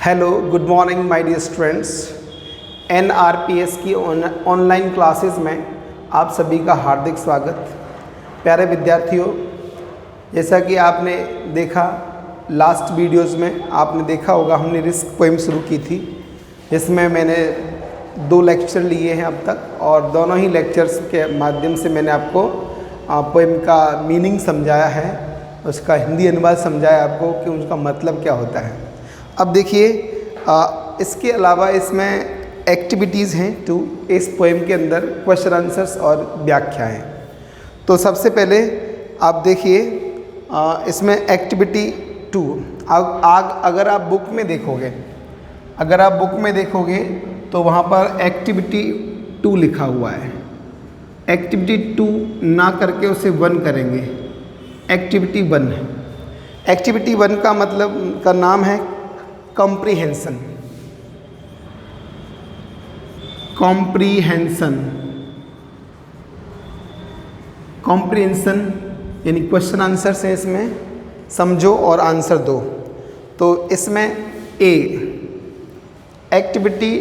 Hello good morning my dear students. NRPS की online classes में आप सभी का हार्दिक स्वागत। प्यारे विद्यार्थियों, जैसा कि आपने देखा लास्ट वीडियोस में आपने देखा होगा हमने रिस्क पोएम शुरू की थी, जिसमें मैंने 2 लेक्चर लिए हैं अब तक, और दोनों ही लेक्चर्स के माध्यम से मैंने आपको पोएम का मीनिंग समझाया है, उसका हिंदी अनुवाद समझाया आपको कि उसका मतलब क्या होता है। अब देखिए, इसके अलावा इसमें एक्टिविटीज़ हैं 2 इस पोएम के अंदर, क्वेश्चन आंसर्स और व्याख्याएं। तो सबसे पहले आप देखिए, इसमें एक्टिविटी 2 अगर आप बुक में देखोगे तो वहाँ पर एक्टिविटी 2 लिखा हुआ है। एक्टिविटी 2 ना करके उसे 1 करेंगे। एक्टिविटी 1 एक्टिविटी 1 का मतलब का नाम है कॉम्प्रीहेंशन। कॉम्प्रीहेंशन यानी क्वेश्चन आंसर्स है, इसमें समझो और आंसर दो। तो इसमें ए एक्टिविटी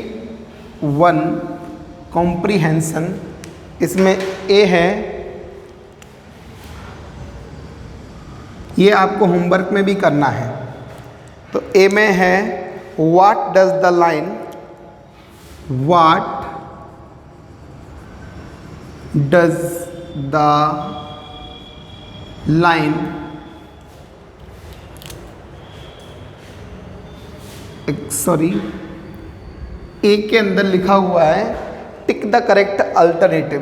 1 कॉम्प्रीहेंशन, इसमें ए है, ये आपको होमवर्क में भी करना है। तो ए में है व्हाट डज द लाइन ए के अंदर लिखा हुआ है tick the correct alternative.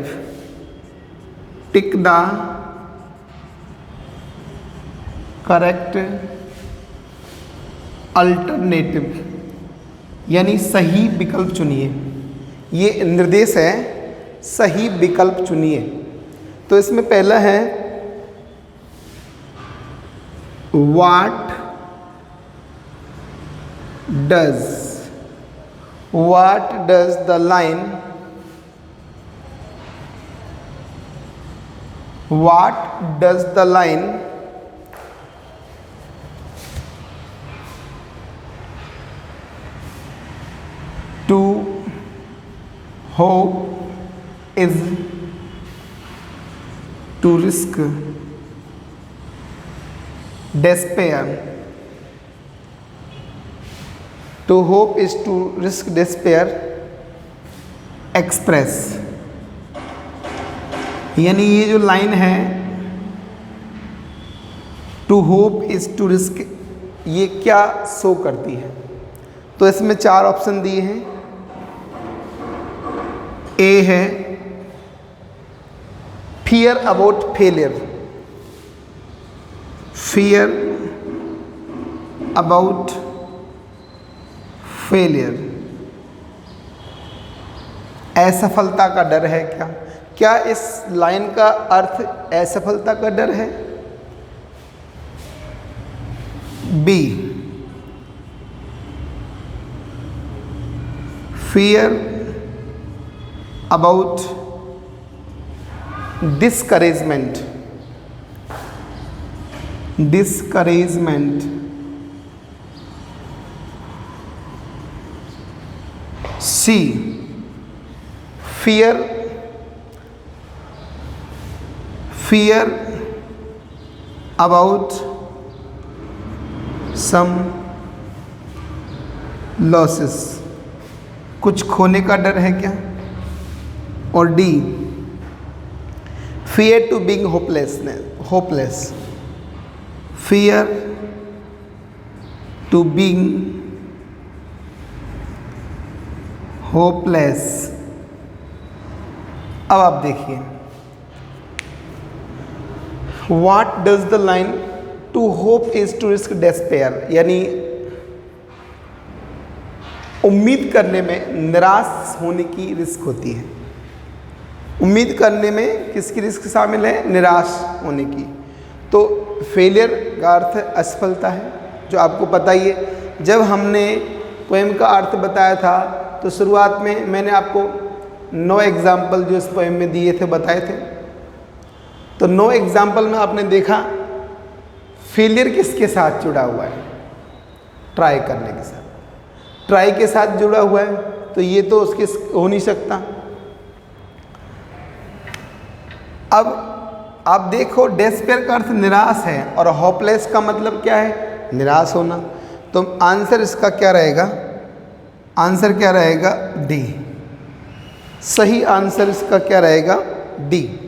Tick the correct alternative यानी सही विकल्प चुनिए। ये निर्देश है, सही विकल्प चुनिए। तो इसमें पहला है what does the line to hope is to risk despair. To hope is to risk despair express। यानी ये जो लाइन है to hope is to risk, ये क्या शो करती है? तो इसमें 4 ऑप्शन दिए हैं। ए है fear about failure. Fear about failure, असफलता का डर है क्या? क्या इस लाइन का अर्थ असफलता का डर है? B fear about discouragement। C fear about some losses, कुछ खोने का डर है क्या? और the fear to being hopeless. Fear to being hopeless. अब आप देखिए, what does the line to hope is to risk despair, यानी उम्मीद करने में निराश होने की रिस्क होती है। उम्मीद करने में किसकी रिस्क शामिल है? निराश होने की। तो फेलियर का अर्थ असफलता है, जो आपको पता ही है। जब हमने पोएम का अर्थ बताया था तो शुरुआत में मैंने आपको 9 एग्जाम्पल जो इस पोएम में दिए थे बताए थे। तो 9 एग्जाम्पल में आपने देखा फेलियर किसके साथ जुड़ा हुआ है? ट्राई करने के साथ। ट्राई के साथ जुड़ा हुआ है, तो ये तो उसके हो नहीं सकता। अब आप देखो, डेस्पेयर का अर्थ निराश है और होपलेस का मतलब क्या है? निराश होना। तो आंसर इसका क्या रहेगा? आंसर क्या रहेगा? डी। सही आंसर इसका क्या रहेगा? डी।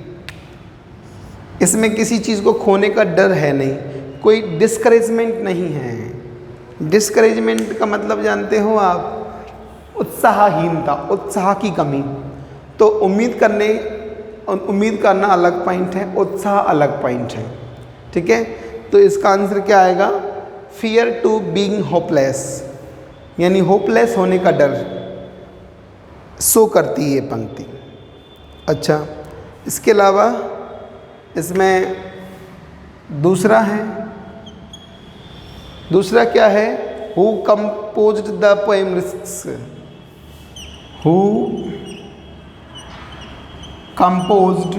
इसमें किसी चीज़ को खोने का डर है नहीं, कोई डिस्करेजमेंट नहीं है। डिस्करेजमेंट का मतलब जानते हो आप? उत्साहहीनता, उत्साह की कमी। तो उम्मीद करना अलग पॉइंट है, उत्साह अलग पॉइंट है। ठीक है, तो इसका आंसर क्या आएगा? फियर टू बीइंग होपलेस, यानी होपलेस होने का डर शो करती है ये पंक्ति। अच्छा, इसके अलावा इसमें दूसरा है, दूसरा क्या है? Who composed the poem risks, who composed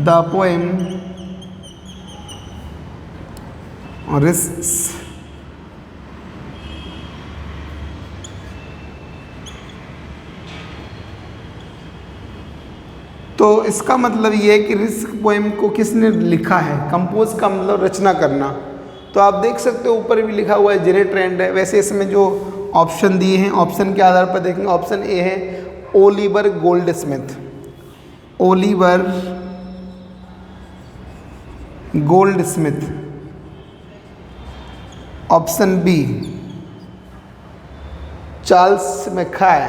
the poem risks। तो इसका मतलब ये है कि रिस्क पोएम को किसने लिखा है? कंपोज का मतलब रचना करना। तो आप देख सकते हो ऊपर भी लिखा हुआ है जेनेट रैंड है। वैसे इसमें जो ऑप्शन दिए हैं, ऑप्शन के आधार पर देखेंगे। ऑप्शन ए है Oliver Goldsmith, Oliver Goldsmith. Option B Charles Mackay,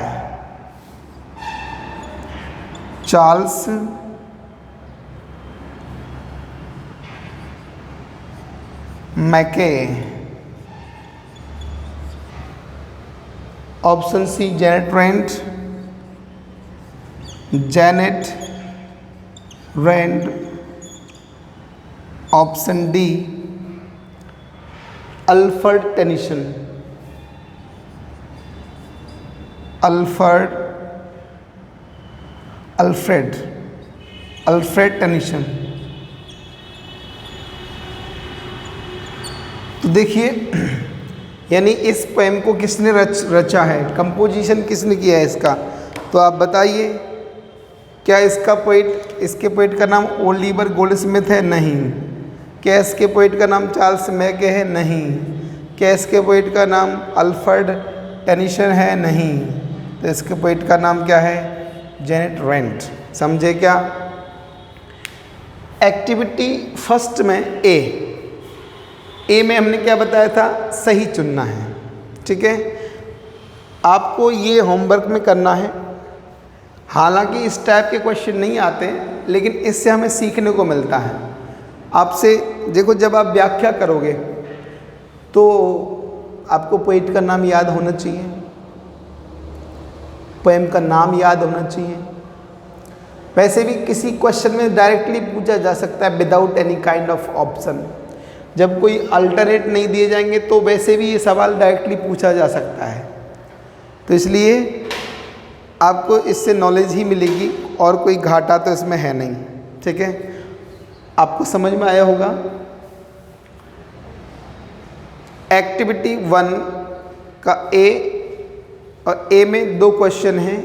Charles Mackay. Option C Janet Rand, Janet Rand. Option D Alfred Tennyson, Alfred Tennyson. तो देखिए, यानी इस पोएम को किसने रचा है? कंपोजिशन किसने किया है इसका? तो आप बताइए, क्या इसका पोइट, इसके पोइट का नाम ओलिवर गोल्डस्मिथ है? नहीं। क्या इसके पोइट का नाम चार्ल्स मैके है? नहीं। क्या इसके पोइट का नाम अल्फ्रेड टेनिसन है? नहीं। तो इसके पोइट का नाम क्या है? Janet Rand. समझे क्या? एक्टिविटी फर्स्ट में ए में हमने क्या बताया था? सही चुनना है। ठीक है, आपको ये होमवर्क में करना है। हालांकि इस टाइप के क्वेश्चन नहीं आते, लेकिन इससे हमें सीखने को मिलता है। आपसे देखो, जब आप व्याख्या करोगे तो आपको पोएट का नाम याद होना चाहिए, पोएम का नाम याद होना चाहिए। वैसे भी किसी क्वेश्चन में डायरेक्टली पूछा जा सकता है without any kind of option. जब कोई अल्टरनेट नहीं दिए जाएंगे तो वैसे भी ये सवाल डायरेक्टली पूछा जा सकता है। तो इसलिए आपको इससे नॉलेज ही मिलेगी और कोई घाटा तो इसमें है नहीं। ठीक है, आपको समझ में आया होगा। एक्टिविटी 1 का ए, और ए में 2 क्वेश्चन हैं,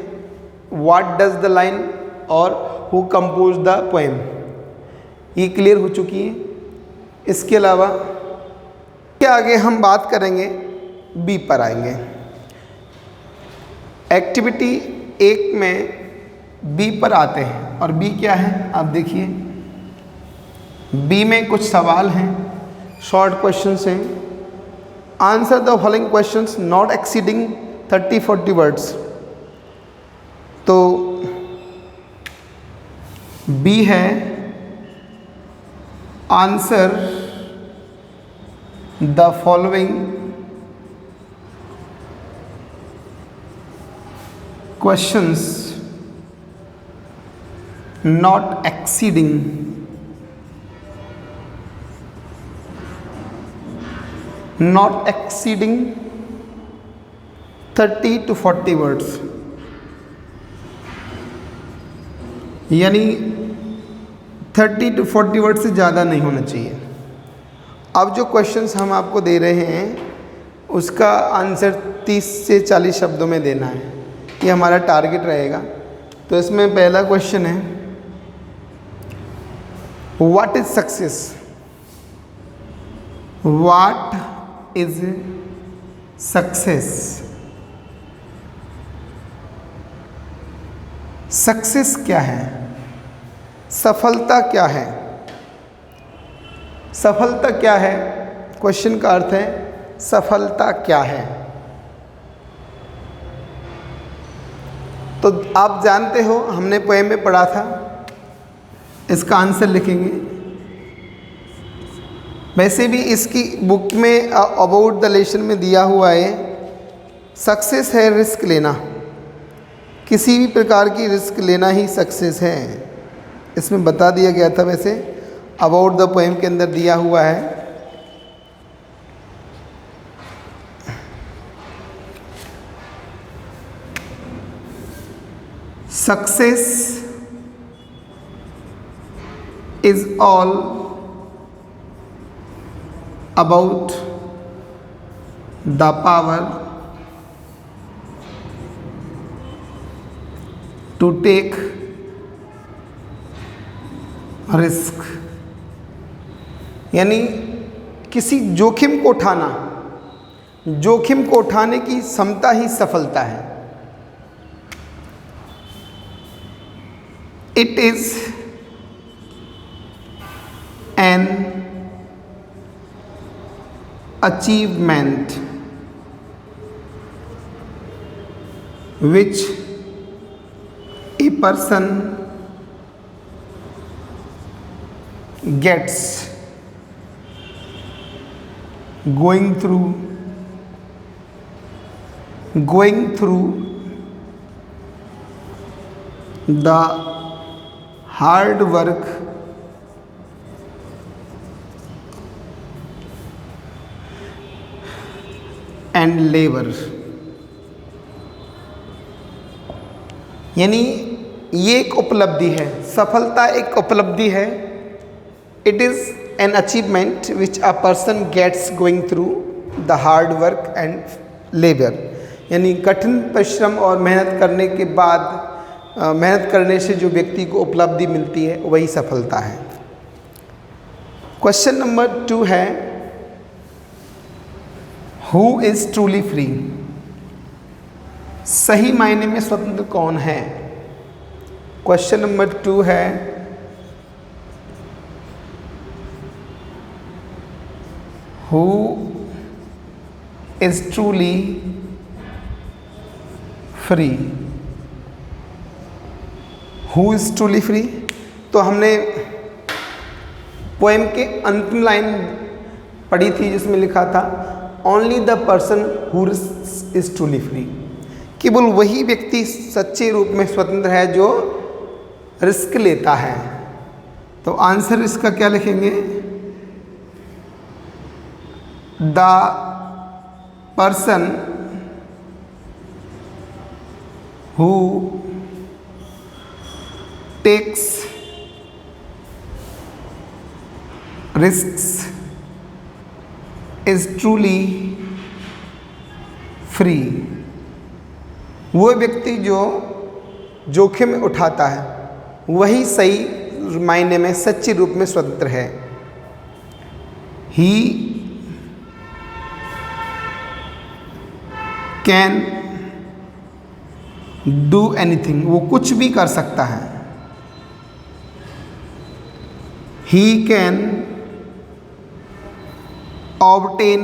व्हाट डज द लाइन और हु कंपोज द पोएम। ये क्लियर हो चुकी है। इसके अलावा क्या आगे हम बात करेंगे, बी पर आएंगे। एक्टिविटी 1 में बी पर आते हैं, और बी क्या है आप देखिए। बी में कुछ सवाल हैं, शॉर्ट क्वेश्चंस हैं। Answer the following questions not exceeding 30-40 words. तो बी है answer the following questions not exceeding 30 to 40 words, यानी 30 to 40 वर्ड से ज़्यादा नहीं होना चाहिए। अब जो क्वेश्चंस हम आपको दे रहे हैं उसका आंसर 30 से 40 शब्दों में देना है। ये हमारा टारगेट रहेगा। तो इसमें पहला क्वेश्चन है, what is success? What is success? Success क्या है? सफलता क्या है? सफलता क्या है? क्वेश्चन का अर्थ है सफलता क्या है? तो आप जानते हो, हमने पोएम में पढ़ा था। इसका आंसर लिखेंगे। वैसे भी इसकी बुक में अबाउट द लेसन में दिया हुआ है, सक्सेस है रिस्क लेना। किसी भी प्रकार की रिस्क लेना ही सक्सेस है, इसमें बता दिया गया था। वैसे अबाउट द पोएम के अंदर दिया हुआ है। Success is all about the power to take risk, यानी किसी जोखिम को उठाना, जोखिम को उठाने की क्षमता ही सफलता है। It is an achievement which a person gets going through the hard work and labour. यानी ये एक उपलब्धि है, सफलता एक उपलब्धि है। It is an achievement which a person gets going through the hard work and labour, यानी कठिन परिश्रम और मेहनत करने के बाद, मेहनत करने से जो व्यक्ति को उपलब्धि मिलती है वही सफलता है। क्वेश्चन नंबर 2 है, Who is truly free? सही मायने में स्वतंत्र कौन है? क्वेश्चन नंबर 2 है, Who is truly free? Who is truly free? तो हमने पोएम के अंतिम लाइन पढ़ी थी जिसमें लिखा था only the person who is truly free. केवल वही व्यक्ति सच्चे रूप में स्वतंत्र है जो रिस्क लेता है। तो आंसर इसका क्या लिखेंगे? The person who takes risks is truly free. वो व्यक्ति जो जोखिम उठाता है वही सही मायने में सच्चे रूप में स्वतंत्र है। ही कैन डू एनीथिंग, वो कुछ भी कर सकता है। He can obtain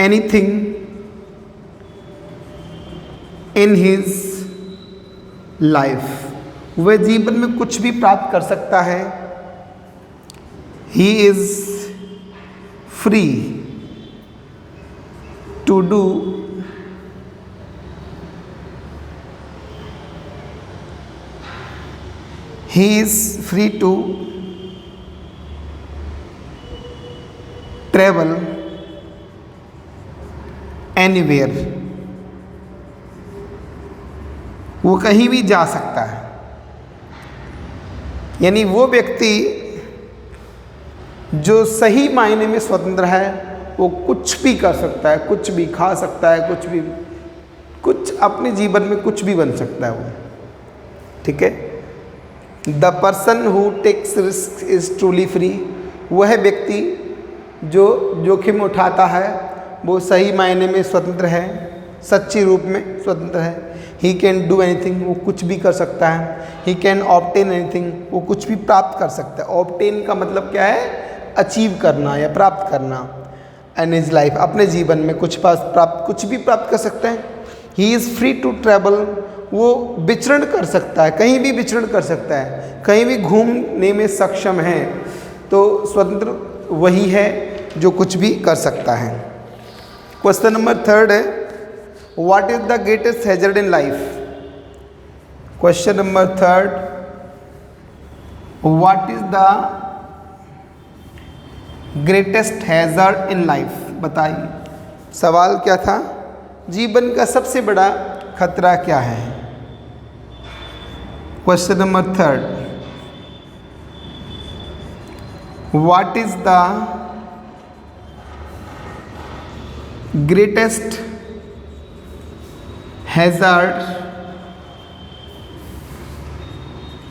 anything in his life, वह जीवन में कुछ भी प्राप्त कर सकता है। he is free to do he is free to travel anywhere, वो कहीं भी जा सकता है। यानी वो व्यक्ति जो सही मायने में स्वतंत्र है वो कुछ भी कर सकता है, कुछ भी खा सकता है, कुछ अपने जीवन में कुछ भी बन सकता है वो। ठीक है। The person who takes risk is truly free. वह व्यक्ति जो जोखिम उठाता है वो सही मायने में स्वतंत्र है, सच्ची रूप में स्वतंत्र है। ही कैन डू एनीथिंग, वो कुछ भी कर सकता है। ही कैन ऑब्टेन एनीथिंग, वो कुछ भी प्राप्त कर सकता है। ऑब्टेन का मतलब क्या है? अचीव करना या प्राप्त करना। एंड हिज लाइफ, अपने जीवन में कुछ भी प्राप्त कर सकता है। He is free to travel, वो विचरण कर सकता है, कहीं भी विचरण कर सकता है, कहीं भी घूमने में सक्षम है। तो स्वतंत्र वही है जो कुछ भी कर सकता है। क्वेश्चन नंबर 3 है, what is the greatest hazard in life? Question number 3, what is the greatest hazard in life? बताइए, सवाल क्या था? जीवन का सबसे बड़ा खतरा क्या है? Question number 3, what is the greatest hazard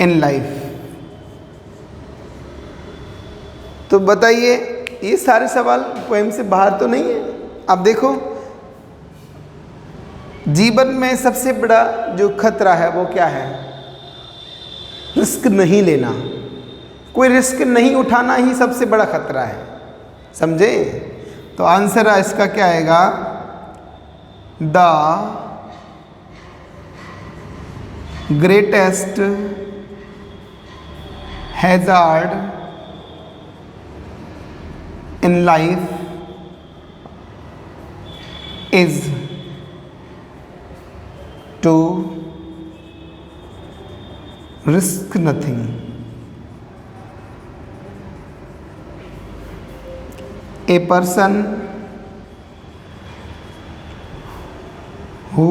in life? तो बताइए, ये सारे सवाल पोएम से बाहर तो नहीं है। अब देखो, जीवन में सबसे बड़ा जो खतरा है वो क्या है? रिस्क नहीं लेना, कोई रिस्क नहीं उठाना ही सबसे बड़ा खतरा है। समझे? तो आंसर इसका क्या आएगा? The greatest hazard in life is to risk nothing. A person who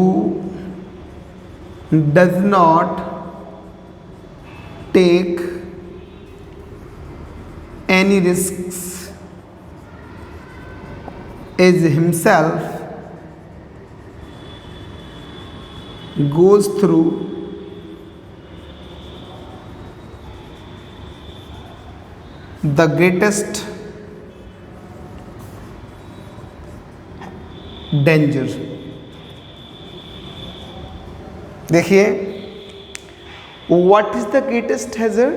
does not take any risks is himself goes through the greatest danger. देखिए, what is the greatest hazard?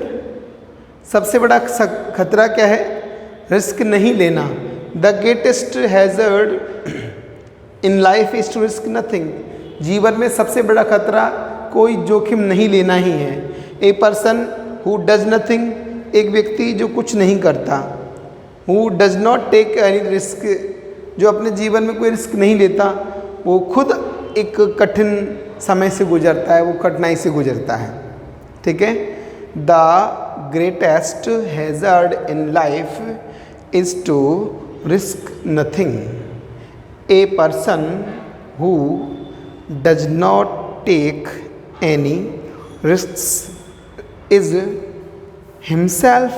सबसे बड़ा खतरा क्या है? रिस्क नहीं लेना। The greatest hazard in life is to risk nothing. जीवन में सबसे बड़ा खतरा कोई जोखिम नहीं लेना ही है। A person who does nothing, एक व्यक्ति जो कुछ नहीं करता। Who does not take any risk, जो अपने जीवन में कोई रिस्क नहीं लेता, वो खुद एक कठिन समय से गुजरता है, वो कठिनाई से गुजरता है। ठीक है। The greatest hazard in life is to risk nothing. A person who does not take any risk is himself,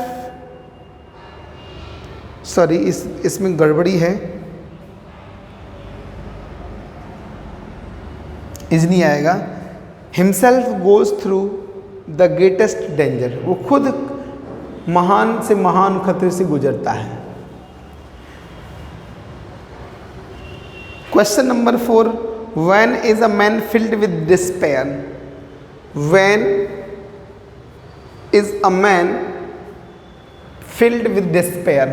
sorry इसमें गड़बड़ी है, इज नहीं आएगा। Himself goes through the greatest danger, वो खुद महान से महान खतरे से गुजरता है। Question number 4, when is a man filled with despair? When is a man filled with despair?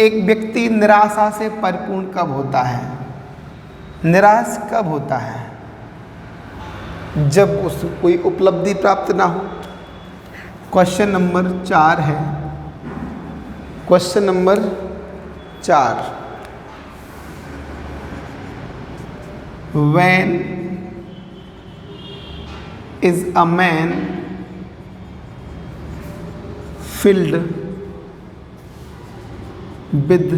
एक व्यक्ति निराशा से परिपूर्ण कब होता है? निराश कब होता है? जब उसको कोई उपलब्धि प्राप्त ना हो। क्वेश्चन नंबर 4 है। Question number 4, when is a man filled with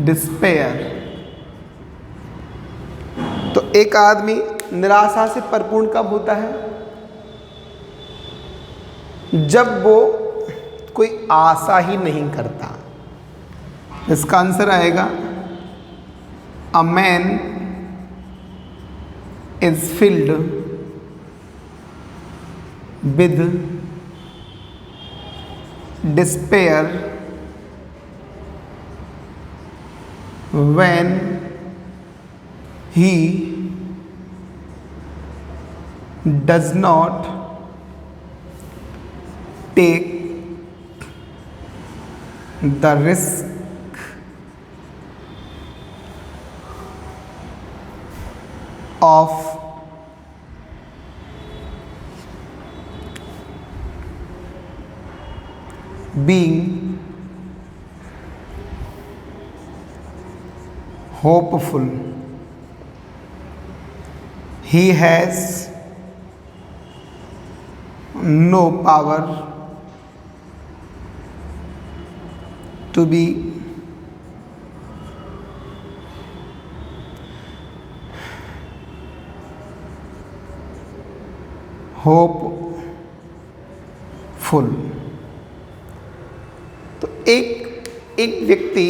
despair? तो एक आदमी निराशा से परिपूर्ण कब होता है? जब वो कोई आशा ही नहीं करता। इसका आंसर आएगा a man is filled with despair when he does not take the risk of being hopeful. He has no power to be hopeful। तो एक व्यक्ति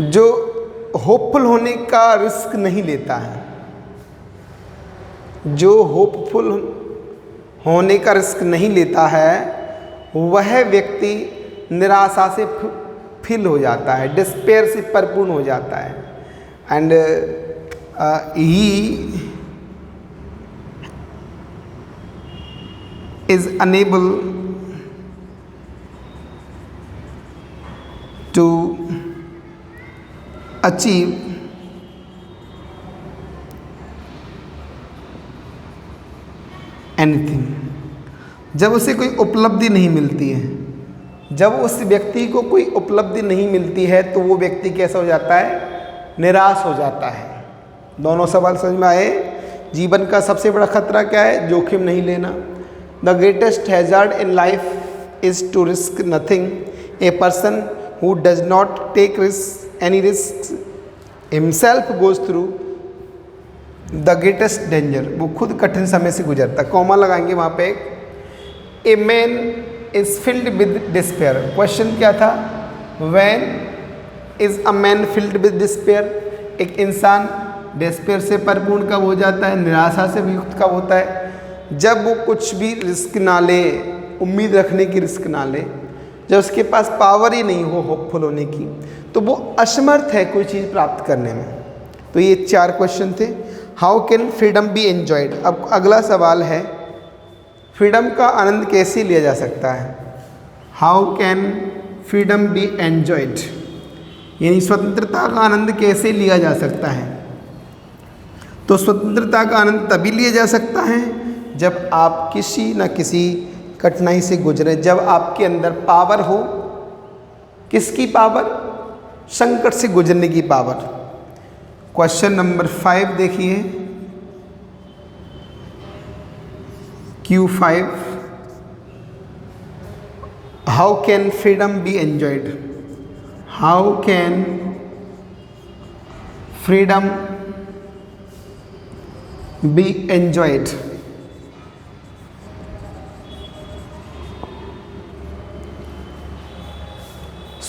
जो होपफुल होने का रिस्क नहीं लेता है, जो होपफुल होने का रिस्क नहीं लेता है, वह व्यक्ति निराशा से फिल हो जाता है, डिस्पेयर से परिपूर्ण हो जाता है। And he is unable to achieve anything. जब उसे कोई उपलब्धि नहीं मिलती है, जब उस व्यक्ति को कोई उपलब्धि नहीं मिलती है, तो वो व्यक्ति कैसा हो जाता है? निराश हो जाता है। दोनों सवाल समझ में आए? जीवन का सबसे बड़ा खतरा क्या है? जोखिम नहीं लेना। The greatest hazard in life is to risk nothing. A person who does not take any risk himself goes through the greatest danger। वो खुद कठिन समय से गुजरता। कॉमा लगाएंगे वहाँ पे एक। A man is filled with despair. Question क्या था? When is a man filled with despair? एक इंसान डिस्पेयर से परिपूर्ण कब हो जाता है? निराशा से युक्त कब होता है? जब वो कुछ भी रिस्क ना ले, उम्मीद रखने की रिस्क ना ले, जब उसके पास पावर ही नहीं हो होपफुल होने की, तो वो असमर्थ है कोई चीज़ प्राप्त करने में। तो ये 4 क्वेश्चन थे। How can freedom be enjoyed? अब अगला सवाल है, फ्रीडम का आनंद कैसे लिया जा सकता है? How can freedom be enjoyed, यानी स्वतंत्रता का आनंद कैसे लिया जा सकता है? तो स्वतंत्रता का आनंद तभी लिया जा सकता है जब आप किसी न किसी कठिनाई से गुजरे, जब आपके अंदर पावर हो। किसकी पावर? संकट से गुजरने की पावर। क्वेश्चन नंबर 5 देखिए, Q5। How can freedom be enjoyed? How can freedom be enjoyed?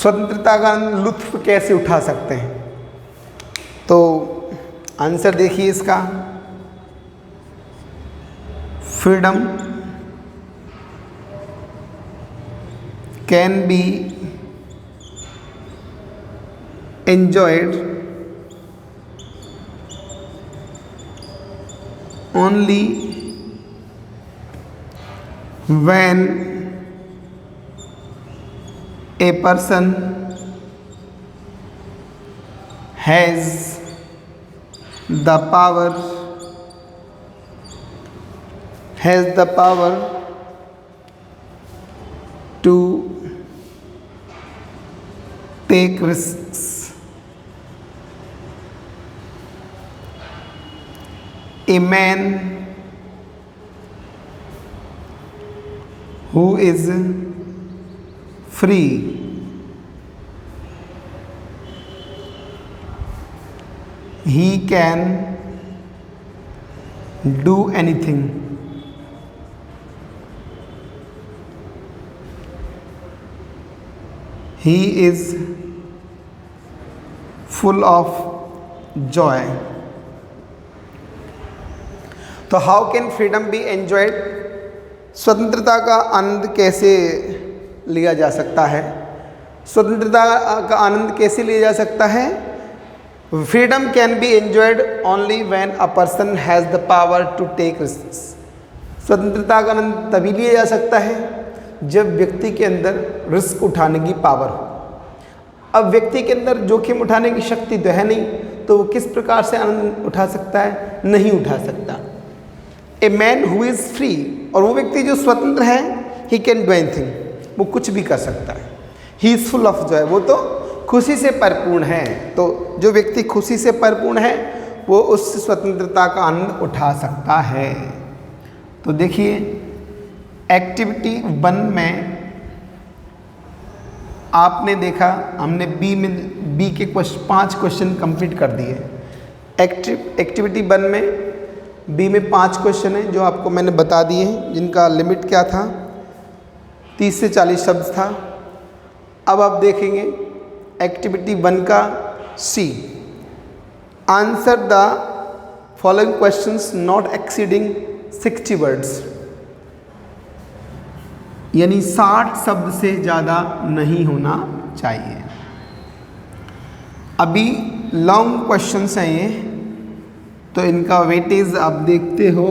स्वतंत्रता का लुत्फ कैसे उठा सकते हैं? तो आंसर देखिए इसका, freedom can be enjoyed only when a person has the power to take risks। A man who is free he can do anything he is full of joy. तो how can freedom be enjoyed? स्वतंत्रता का आनंद कैसे लिया जा सकता है? स्वतंत्रता का आनंद कैसे लिया जा सकता है? Freedom can be enjoyed only when a person has the power to take risks. स्वतंत्रता का आनंद तभी लिया जा सकता है जब व्यक्ति के अंदर रिस्क उठाने की पावर हो। अब व्यक्ति के अंदर जोखिम उठाने की शक्ति तो है नहीं, तो वो किस प्रकार से आनंद उठा सकता है? नहीं उठा सकता। A man who is free, और वो व्यक्ति जो स्वतंत्र है, ही कैन डू एनीथिंग, वो कुछ भी कर सकता है। He is full of Joy, वो तो खुशी से परिपूर्ण है। तो जो व्यक्ति खुशी से परिपूर्ण है वो उस स्वतंत्रता का आनंद उठा सकता है। तो देखिए एक्टिविटी 1 में आपने देखा, हमने बी के 5 क्वेश्चन कंप्लीट कर दिए। एक्टिविटी 1 में बी में 5 क्वेश्चन हैं जो आपको मैंने बता दिए हैं, जिनका लिमिट क्या था, 30 से 40 शब्द था। अब आप देखेंगे एक्टिविटी 1 का C, answer the following questions not exceeding 60 words, यानी 60 शब्द से ज़्यादा नहीं होना चाहिए। अभी लॉन्ग क्वेश्चंस हैं ये, तो इनका वेटेज आप देखते हो,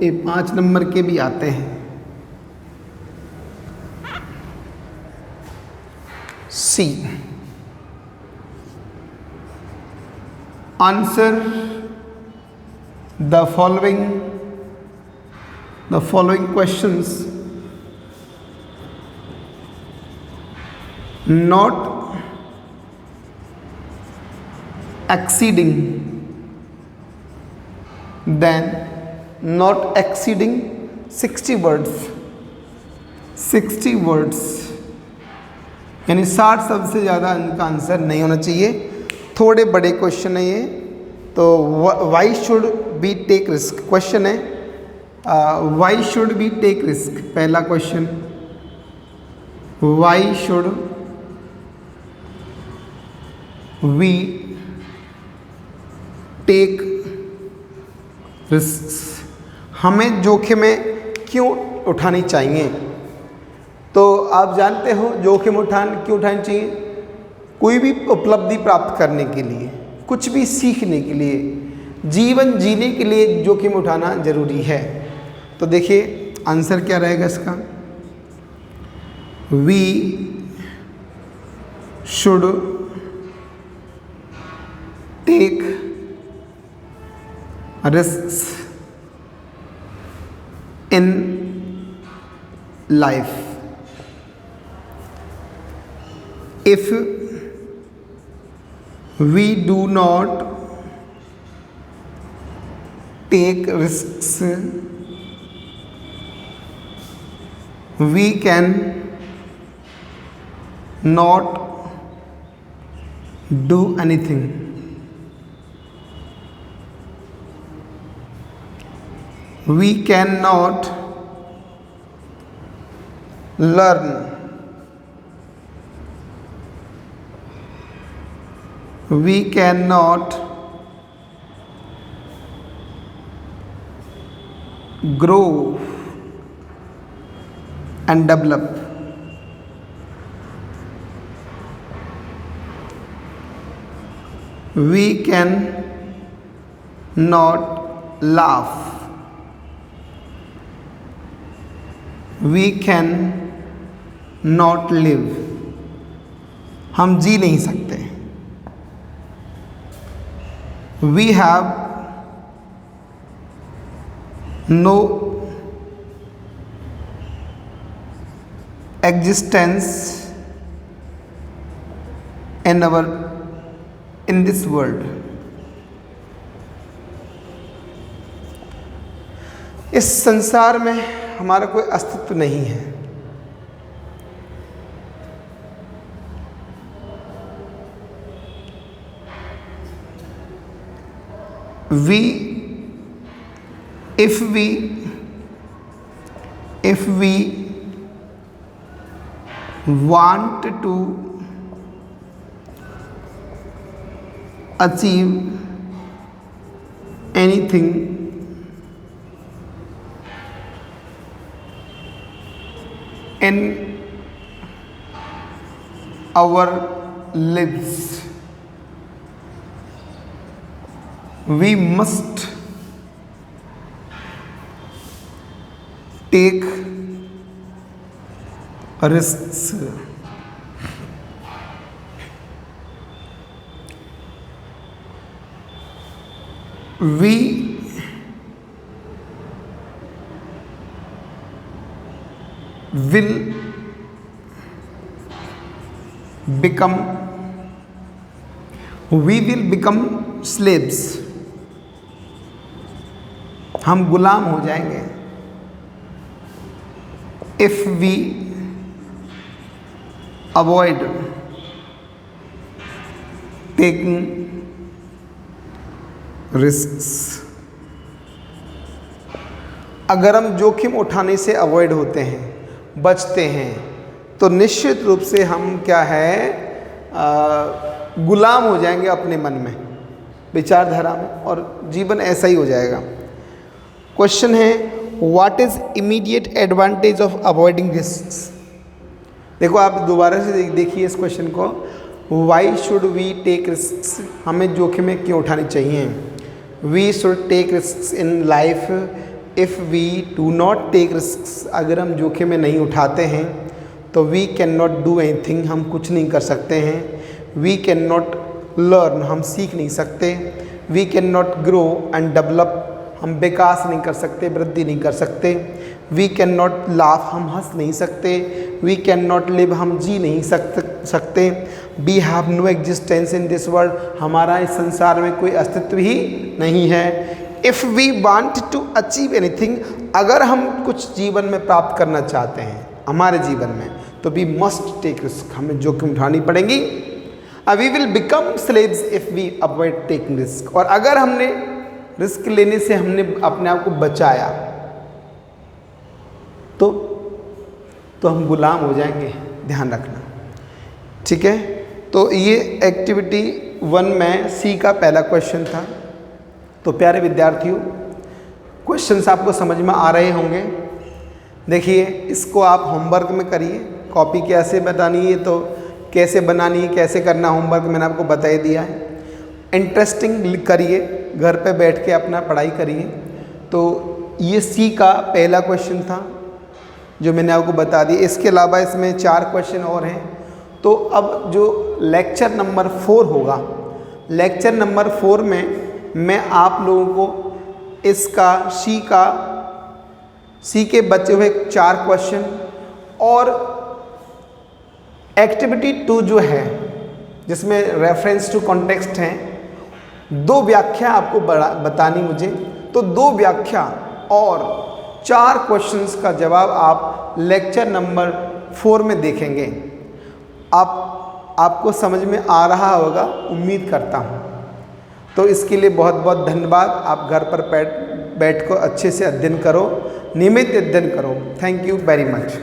ये 5 नंबर के भी आते हैं। C, answer the following questions not exceeding then not exceeding 60 words, 60 words यानी 60 शब्द से ज़्यादा इनका आंसर नहीं होना चाहिए। थोड़े बड़े क्वेश्चन है ये। तो why should be take risk question है, why should be take risk पहला question, why should we take risk, हमें जोखिमें क्यों उठानी चाहिए? तो आप जानते हो जोखिम क्यों उठानी चाहिए? कोई भी उपलब्धि प्राप्त करने के लिए, कुछ भी सीखने के लिए, जीवन जीने के लिए जोखिम उठाना जरूरी है। तो देखिए आंसर क्या रहेगा इसका, we should take risks in life. If we do not take risks, we can not do anything. We cannot learn. We cannot grow and develop. We can not laugh. We can not live. हम जी नहीं सकते। We have no existence in this world. इस संसार में हमारा कोई अस्तित्व नहीं है। If we want to achieve anything in our lives, we must take risks. We will become slaves. हम गुलाम हो जाएंगे. If we avoid taking risks, अगर हम जोखिम उठाने से अवॉइड होते हैं, बचते हैं, तो निश्चित रूप से हम क्या है, गुलाम हो जाएंगे अपने मन में, विचारधारा में, और जीवन ऐसा ही हो जाएगा. क्वेश्चन है, what is immediate advantage of avoiding risks. देखो आप दोबारा से देखिए इस क्वेश्चन को. Why should we take risks, हमें जोखिमें क्यों उठानी चाहिए. We should take risks in life. If we do not take risks, अगर हम जोखिमें नहीं उठाते हैं तो वी कैन नॉट डू एनीथिंग, हम कुछ नहीं कर सकते हैं. वी कैन नॉट लर्न, हम सीख नहीं सकते. We can not grow and develop, हम विकास नहीं कर सकते, वृद्धि नहीं कर सकते. वी कैन नॉट लाफ, हम हंस नहीं सकते. वी कैन नॉट लिव, हम जी नहीं सकते. We have no existence in this world, हमारा इस संसार में कोई अस्तित्व ही नहीं है. If we want to achieve anything, अगर हम कुछ जीवन में प्राप्त करना चाहते हैं हमारे जीवन में, तो वी मस्ट टेक रिस्क, हमें जोखिम उठानी पड़ेगी. We will become slaves if we avoid taking risk. और अगर हमने रिस्क लेने से हमने अपने आप को बचाया तो हम गुलाम हो जाएंगे, ध्यान रखना. ठीक है, तो ये एक्टिविटी 1 में सी का पहला क्वेश्चन था. तो प्यारे विद्यार्थियों, क्वेश्चंस आपको समझ में आ रहे होंगे. देखिए, इसको आप होमवर्क में करिए. कॉपी कैसे बतानी है, तो कैसे बनानी है, कैसे करना, होमवर्क मैंने आपको बता ही दिया है. इंटरेस्टिंग करिए, घर पे बैठ के अपना पढ़ाई करिए. तो ये सी का पहला क्वेश्चन था जो मैंने आपको बता दिया. इसके अलावा इसमें 4 क्वेश्चन और हैं. तो अब जो लेक्चर नंबर 4 होगा, लेक्चर नंबर 4 में मैं आप लोगों को इसका सी के बचे हुए 4 क्वेश्चन और एक्टिविटी 2 जो है जिसमें रेफरेंस टू कॉन्टेक्स्ट हैं, 2 व्याख्या आपको बतानी मुझे. तो 2 व्याख्या और 4 क्वेश्चंस का जवाब आप लेक्चर नंबर 4 में देखेंगे. आपको समझ में आ रहा होगा, उम्मीद करता हूँ. तो इसके लिए बहुत बहुत धन्यवाद. आप घर पर बैठ कर अच्छे से अध्ययन करो, नियमित अध्ययन करो. Thank you very much.